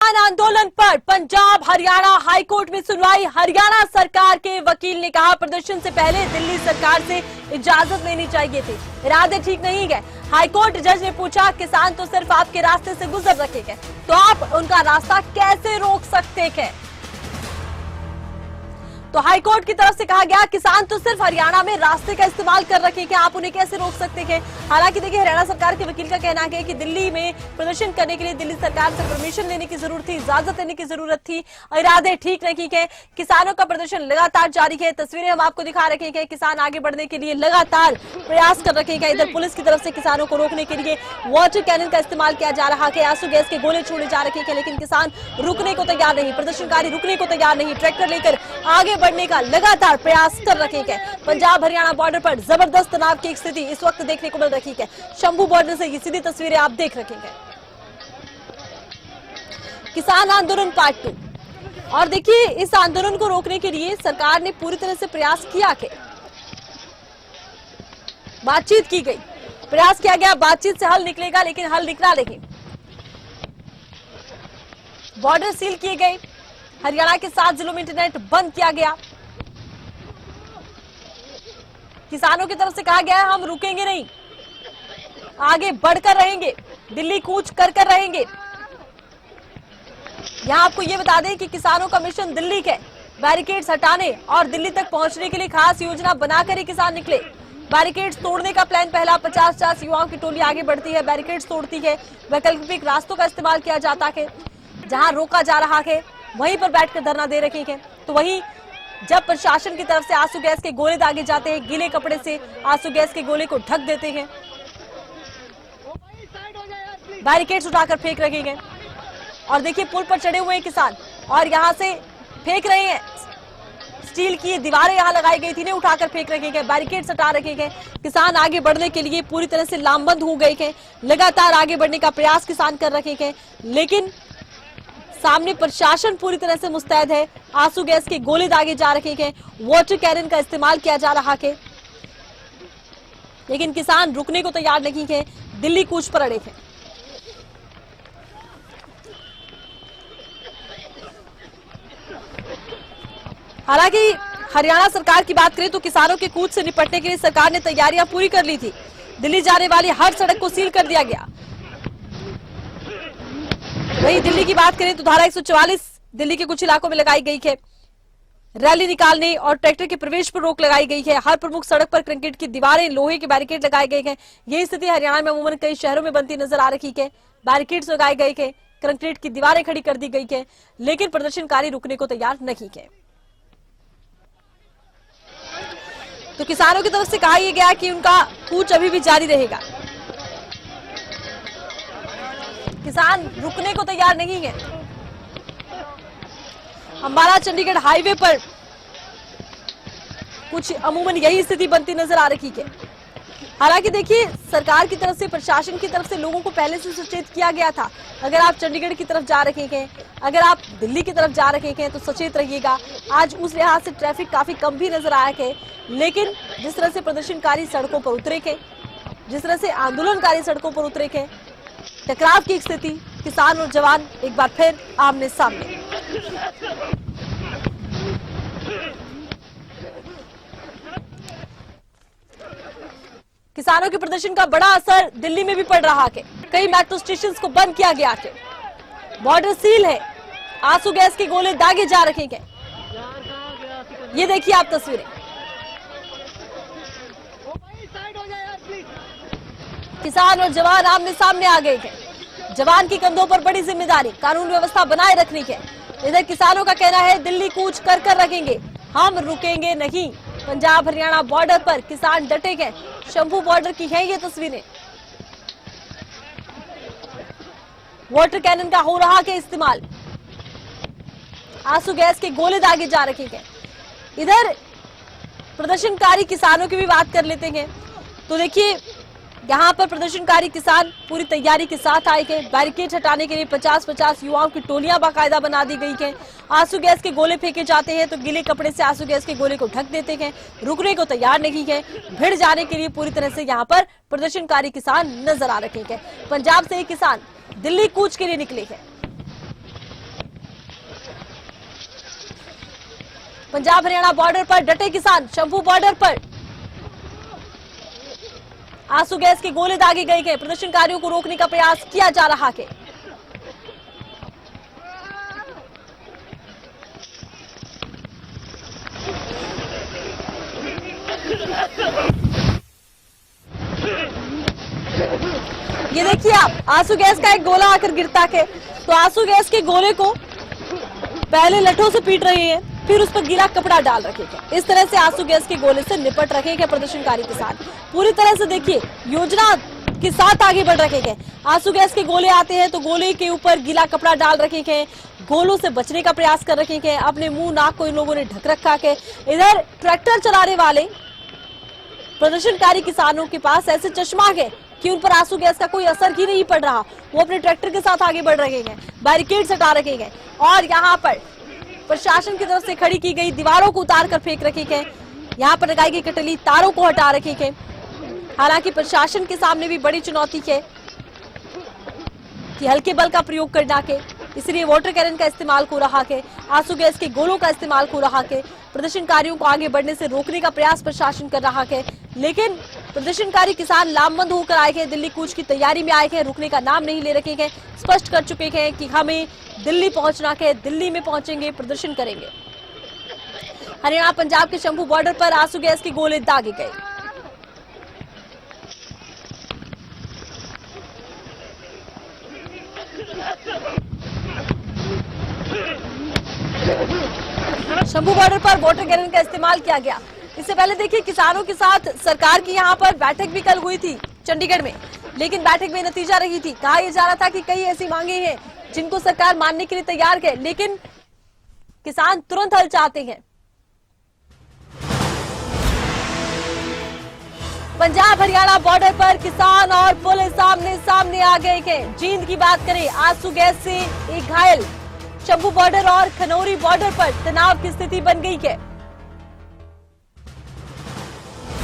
किसान आंदोलन पर पंजाब हरियाणा हाईकोर्ट में सुनवाई। हरियाणा सरकार के वकील ने कहा प्रदर्शन से पहले दिल्ली सरकार से इजाजत लेनी चाहिए थी, इरादे ठीक नहीं गए। हाईकोर्ट जज ने पूछा किसान तो सिर्फ आपके रास्ते से गुजर रखे हैं, तो आप उनका रास्ता कैसे रोक सकते हैं? तो हाईकोर्ट की तरफ से कहा गया किसान तो सिर्फ हरियाणा में रास्ते का इस्तेमाल कर रखे हैं, आप उन्हें कैसे रोक सकते हैं? हालांकि देखिए हरियाणा सरकार के वकील का कहना है कि दिल्ली में प्रदर्शन करने के लिए दिल्ली सरकार से परमिशन लेने की जरूरत थी, इजाजत लेने की जरूरत थी, इरादे ठीक नहीं है। किसानों का प्रदर्शन लगातार जारी है। तस्वीरें हम आपको दिखा रखे हैं। किसान आगे बढ़ने के लिए लगातार प्रयास कर रखे हैं। इधर पुलिस की तरफ से किसानों को रोकने के लिए वाटर कैनन का इस्तेमाल किया जा रहा है, आंसू गैस के गोले छोड़े जा रखे हैं, लेकिन किसान रुकने को तैयार नहीं, प्रदर्शनकारी रुकने को तैयार नहीं। ट्रैक्टर लेकर आगे बढ़ने का लगातार प्रयास कर रखे हैं। पंजाब हरियाणा बॉर्डर पर जबरदस्त तनाव की स्थिति इस वक्त देखने को मिल रही है। शंभू बॉर्डर से ये सीधी तस्वीरें आप देख रखे हैं। किसान आंदोलन पार्ट 2। और देखिए इस आंदोलन को रोकने के लिए सरकार ने पूरी तरह से प्रयास किया कि बातचीत की गई, प्रयास किया गया, बातचीत से हल निकलेगा, लेकिन हल निकला नहीं। बॉर्डर सील किए गए, हरियाणा के 7 जिलों में इंटरनेट बंद किया गया। किसानों की तरफ से कहा गया है हम रुकेंगे नहीं, आगे बढ़कर रहेंगे, दिल्ली कूच कर रहेंगे। यहां आपको यह बता दें कि किसानों का मिशन दिल्ली के बैरिकेड्स हटाने और दिल्ली तक पहुंचने के लिए खास योजना बनाकर ही किसान निकले। बैरिकेड्स तोड़ने का प्लान पहला, 50-50 युवाओं की टोली आगे बढ़ती है, बैरिकेड्स तोड़ती है, वैकल्पिक रास्तों का इस्तेमाल किया जाता है। जहां रोका जा रहा है वहीं पर बैठकर धरना दे रखे हैं। तो वहीं जब प्रशासन की तरफ से आंसू गैस के गोले दागे जाते हैं, गीले कपड़े से आंसू गैस के गोले को ढक देते हैं, बैरिकेड्स उठाकर फेंक रखे हैं। और देखिए पुल पर चढ़े हुए हैं किसान और यहां से फेंक रहे हैं। स्टील की दीवारें यहां लगाई गई थी, इन्हें उठाकर फेंक रखे हैं, बैरिकेड्स हटा रखे हैं। किसान आगे बढ़ने के लिए पूरी तरह से लामबंद हो गए हैं। लगातार आगे बढ़ने का प्रयास किसान कर रखे हैं, लेकिन सामने प्रशासन पूरी तरह से मुस्तैद है। आंसू गैस के गोले दागे जा रहे हैं, वाटर कैनन का इस्तेमाल किया जा रहा है, लेकिन किसान रुकने को तैयार नहीं है, दिल्ली कूच पर अड़े हैं। हालांकि हरियाणा सरकार की बात करें तो किसानों के कूच से निपटने के लिए सरकार ने तैयारियां पूरी कर ली थी। दिल्ली जाने वाली हर सड़क को सील कर दिया गया। वहीं दिल्ली की बात करें तो धारा 144 दिल्ली के कुछ इलाकों में लगाई गई है। रैली निकालने और ट्रैक्टर के प्रवेश पर रोक लगाई गई है। हर प्रमुख सड़क पर कंक्रीट की दीवारें, लोहे के बैरिकेड लगाए गए हैं। यही स्थिति हरियाणा में अमूमन कई शहरों में बनती नजर आ रही है। बैरिकेड्स लगाए गए हैं, कंक्रीट की दीवारें खड़ी कर दी गई है, लेकिन प्रदर्शनकारी रुकने को तैयार नहीं है। तो किसानों की तरफ से कहा यह गया कि उनका कूच अभी भी जारी रहेगा। किसान रुकने को तैयार नहीं है। अंबाला चंडीगढ़ हाईवे पर कुछ अमूमन यही स्थिति बनती नजर आ रही है। हालांकि देखिए सरकार की तरफ से, प्रशासन की तरफ से लोगों को पहले से सचेत किया गया था। अगर आप चंडीगढ़ की तरफ जा रहे हैं, अगर आप दिल्ली की तरफ जा रहे हैं तो सचेत रहिएगा। आज उस लिहाज से ट्रैफिक काफी कम भी नजर आया है, लेकिन जिस तरह से प्रदर्शनकारी सड़कों पर उतरे थे, जिस तरह से आंदोलनकारी सड़कों पर उतरे थे, टकराव की स्थिति, किसान और जवान एक बार फिर आमने सामने। किसानों के प्रदर्शन का बड़ा असर दिल्ली में भी पड़ रहा है। कई मेट्रो स्टेशन को बंद किया गया है, बॉर्डर सील है, आंसू गैस के गोले दागे जा रखे हैं। ये देखिए आप तस्वीरें। किसान और जवान आमने सामने आ गए हैं। जवान की कंधों पर बड़ी जिम्मेदारी, कानून व्यवस्था बनाए रखनी है। इधर किसानों का कहना है दिल्ली कूच कर रखेंगे, हम रुकेंगे नहीं। पंजाब हरियाणा बॉर्डर पर किसान डटे हैं। शंभू बॉर्डर की है ये तस्वीरें। वाटर कैनन का हो रहा है इस्तेमाल, आंसू गैस के गोले दागे जा रखे हैं। इधर प्रदर्शनकारी किसानों की भी बात कर लेते हैं। तो देखिए यहाँ पर प्रदर्शनकारी किसान पूरी तैयारी के साथ आए हैं। बैरिकेड हटाने के लिए 50-50 युवाओं की टोलियां बाकायदा बना दी गई हैं। आंसू गैस के गोले फेंके जाते हैं तो गीले कपड़े से आंसू गैस के गोले को ढक देते हैं। रुकने को तैयार नहीं है, भिड़ जाने के लिए पूरी तरह से यहाँ पर प्रदर्शनकारी किसान नजर आ रहे हैं। पंजाब से ये किसान दिल्ली कूच के लिए निकले हैं। पंजाब हरियाणा बॉर्डर पर डटे किसान, शंभू बॉर्डर पर आंसू गैस के गोले दागे गए हैं। प्रदर्शनकारियों को रोकने का प्रयास किया जा रहा है। ये देखिए आप, आंसू गैस का एक गोला आकर गिरता है तो आंसू गैस के गोले को पहले लठों से पीट रहे हैं, फिर उस पर गीला कपड़ा डाल रखेगा। इस तरह से आंसू गैस के गोले से निपट रखेंगे प्रदर्शनकारी किसान। पूरी तरह से देखिए योजना के साथ आगे बढ़ रखे हैं। आंसू गैस के गोले आते हैं तो गोले के ऊपर गीला कपड़ा डाल रखे हैं, गोलों से बचने का प्रयास कर रखे हैं। अपने मुंह नाक को इन लोगों ने ढक रखा है। इधर ट्रैक्टर चलाने वाले प्रदर्शनकारी किसानों के पास ऐसे चश्मा है कि उन पर आंसू गैस का कोई असर ही नहीं पड़ रहा। वो अपने ट्रैक्टर के साथ आगे बढ़ रहे हैं, बैरिकेड्स हटा रखे हैं और यहाँ पर प्रशासन की तरफ से खड़ी की गई दीवारों को उतार कर फेंक रखे हैं। यहाँ पर लगाई गई कटली तारों को हटा रखे हैं। हालांकि प्रशासन के सामने भी बड़ी चुनौती है कि हल्के बल का प्रयोग करना के, इसलिए वाटर कैनन का इस्तेमाल हो रहा है, आंसू गैस के गोलों का इस्तेमाल हो रहा है। प्रदर्शनकारियों को आगे बढ़ने से रोकने का प्रयास प्रशासन कर रहा है, लेकिन प्रदर्शनकारी किसान लामबंद होकर आए हैं, दिल्ली कूच की तैयारी में आए हैं, रुकने का नाम नहीं ले रखे हैं। स्पष्ट कर चुके हैं कि हमें दिल्ली पहुंचना है, दिल्ली में पहुंचेंगे, प्रदर्शन करेंगे। हरियाणा पंजाब के शंभू बॉर्डर पर आंसू गैस के गोले दागे गए। शंभू बॉर्डर पर वाटर कैनन का इस्तेमाल किया गया। इससे पहले देखिए किसानों के साथ सरकार की यहाँ पर बैठक भी कल हुई थी चंडीगढ़ में, लेकिन बैठक में नतीजा रही थी। कहा यह जा रहा था कि कई ऐसी मांगे हैं जिनको सरकार मानने के लिए तैयार है, लेकिन किसान तुरंत हल चाहते हैं। पंजाब हरियाणा बॉर्डर पर किसान और पुलिस आमने सामने आ गए हैं। जींद की बात करें, आंसू गैस से एक घायल। शंभू बॉर्डर और खनौरी बॉर्डर पर तनाव की स्थिति बन गई है।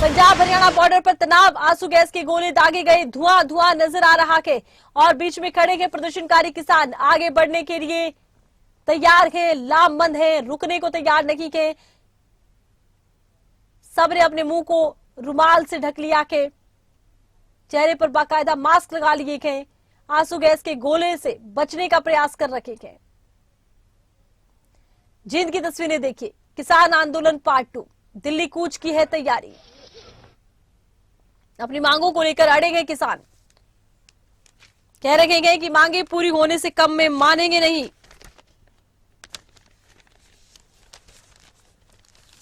पंजाब हरियाणा बॉर्डर पर तनाव, आंसू गैस के गोले दागे गए, धुआं धुआं नजर आ रहा है और बीच में खड़े हैं प्रदर्शनकारी किसान। आगे बढ़ने के लिए तैयार है, लामबंद है, रुकने को तैयार नहीं है। सबने अपने मुंह को रुमाल से ढक लिया के, चेहरे पर बाकायदा मास्क लगा लिए हैं, आंसू गैस के गोले से बचने का प्रयास कर रखे हैं। जींद की तस्वीरें देखिए, किसान आंदोलन पार्ट 2, दिल्ली कूच की है तैयारी। अपनी मांगों को लेकर अड़े गए किसान, कह रहे हैं कि मांगे पूरी होने से कम में मानेंगे नहीं।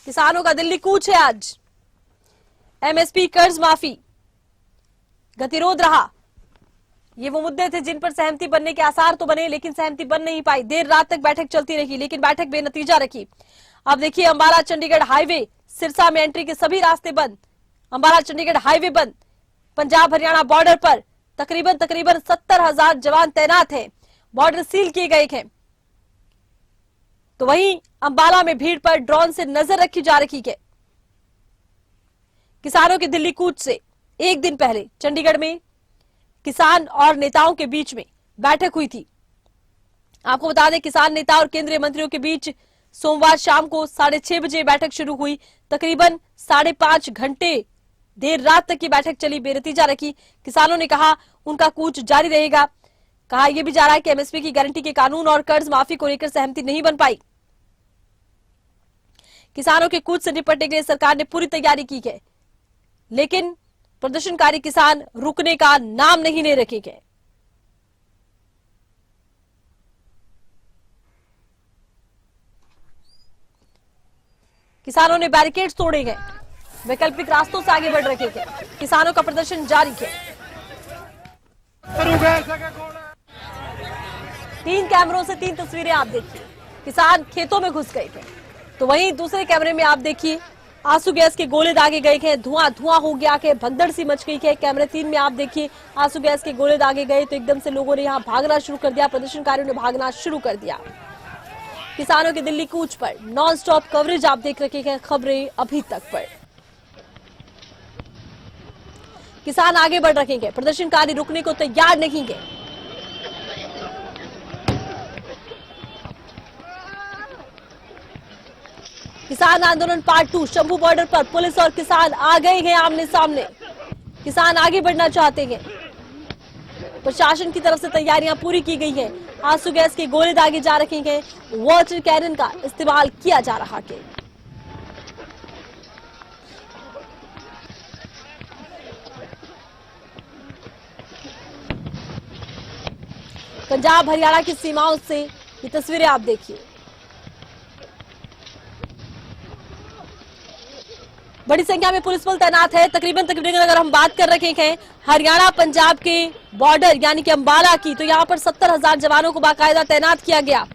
किसानों का दिल्ली कूच है आज। एमएसपी कर्ज माफी, गतिरोध रहा। ये वो मुद्दे थे जिन पर सहमति बनने के आसार तो बने, लेकिन सहमति बन नहीं पाई। देर रात तक बैठक चलती रही, लेकिन बैठक बेनतीजा रही। अब देखिए अंबाला चंडीगढ़ हाईवे, सिरसा में एंट्री के सभी रास्ते बंद, अंबाला चंडीगढ़ हाईवे बंद। पंजाब हरियाणा बॉर्डर पर तकरीबन 70,000 जवान तैनात हैं, बॉर्डर सील किए गए हैं। तो वहीं अंबाला में भीड़ पर ड्रोन से नजर रखी जा रही है। किसानों के दिल्ली कूच से एक दिन पहले चंडीगढ़ में किसान और नेताओं के बीच में बैठक हुई थी। आपको बता दें, किसान नेता और केंद्रीय मंत्रियों के बीच सोमवार शाम को 6:30 बजे बैठक शुरू हुई। तकरीबन 5.5 घंटे देर रात तक की बैठक चली, बेनतीजा रखी। किसानों ने कहा उनका कूच जारी रहेगा। कहा यह भी जा रहा है कि एमएसपी की गारंटी के कानून और कर्ज माफी को लेकर सहमति नहीं बन पाई। किसानों के कूच से निपटने के लिए सरकार ने पूरी तैयारी की है, लेकिन प्रदर्शनकारी किसान रुकने का नाम नहीं ले रखे हैं। किसानों ने बैरिकेड्स तोड़े हैं, वैकल्पिक रास्तों से आगे बढ़ रहे हैं। किसानों का प्रदर्शन जारी है। 3 कैमरों से 3 तस्वीरें आप देखिए। किसान खेतों में घुस गए थे, तो वहीं दूसरे कैमरे में आप देखिए आंसू गैस के गोले दागे गए हैं, धुआं धुआं हो गया है, भगदड़ सी मच गई है। कैमरे 3 में आप देखिए आंसू गैस के गोले दागे गए तो एकदम से लोगों ने यहां भागना शुरू कर दिया, प्रदर्शनकारियों ने भागना शुरू कर दिया। किसानों के दिल्ली कूच पर नॉन स्टॉप कवरेज आप देख रखे हैं, खबरें अभी तक पर। किसान आगे बढ़ रहे हैं, प्रदर्शनकारी रुकने को तैयार नहीं है। किसान आंदोलन पार्ट 2 शंभू बॉर्डर पर पुलिस और किसान आ गए हैं आमने सामने। किसान आगे बढ़ना चाहते हैं। प्रशासन की तरफ से तैयारियां पूरी की गई हैं। आंसू गैस के गोले दागे जा रहे हैं। वाटर कैनन का इस्तेमाल किया जा रहा है। पंजाब हरियाणा की सीमाओं से ये तस्वीरें आप देखिए। बड़ी संख्या में पुलिस बल तैनात है। तकरीबन अगर हम बात कर रहे हैं हरियाणा पंजाब के बॉर्डर यानी कि अंबाला की, तो यहाँ पर 70,000 जवानों को बाकायदा तैनात किया गया।